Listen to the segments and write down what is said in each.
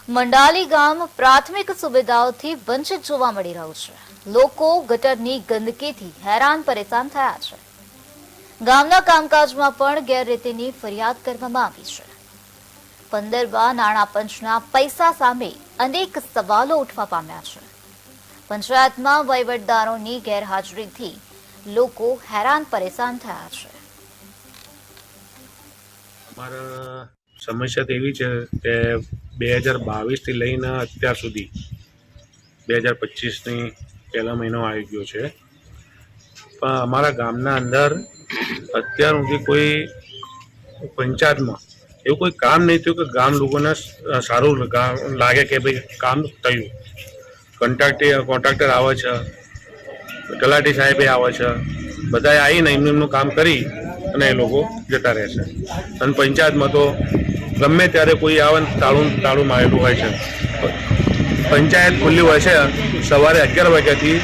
મંડાલી ગામ પ્રાથમિક સુવિધાઓથી વંચિત જોવા મળી રહ્યું છે. લોકો ગટરની ગંદકીથી હેરાન પરેશાન થયા છે. ગામના કામકાજમાં પણ ગેરરીતિની ફરિયાદ કરવામાં આવી છે. 15મા નાણાં પંચના પૈસા સામે અનેક સવાલો ઉઠવા પામ્યા છે. પંચાયતમાં વહીવટદારોની ગેરહાજરીથી લોકો હેરાન પરેશાન થયા છે. અમારા સમસ્યા તો એવી છે કે 2022થી લઈને અત્યાર સુધી 2025ની પહેલો મહિનો આવી ગયો છે, પણ અમારા ગામના અંદર અત્યાર સુધી કોઈ પંચાયતમાં એવું કોઈ કામ નહીં થયું કે ગામ લોકોને સારું લાગે કે ભાઈ કામ થયું. કોન્ટ્રાક્ટર આવે છે, તલાટી સાહેબે આવે છે, બધાએ આવીને એમનું કામ કરી અને એ લોકો જતા રહે છે. અને પંચાયતમાં તો ગમે ત્યારે કોઈ આવે ને તાળું મારેલું હોય છે. પંચાયત ખુલ્લી હોય છે સવારે 11 વાગ્યાથી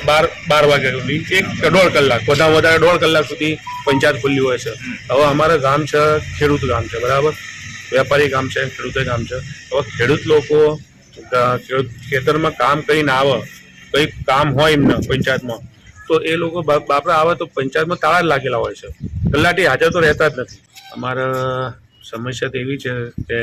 12 વાગ્યા સુધી, 1.5 કલાક, વધારે વધારે 1.5 કલાક સુધી પંચાયત ખુલ્લી હોય છે. હવે અમારા ગામ છે ખેડૂત ગામ છે, બરાબર, વેપારી ગામ છે, ખેડૂત ગામ છે. હવે ખેડૂત લોકો ખેતરમાં કામ કરીને આવે, કંઈ કામ હોય એમને પંચાયતમાં, તો એ લોકો બાપરા આવે તો પંચાયતમાં તાળા જ લાગેલા હોય છે. તલાટી હાજર તો રહેતા જ નથી. અમારા સમસ્યા તો એવી છે કે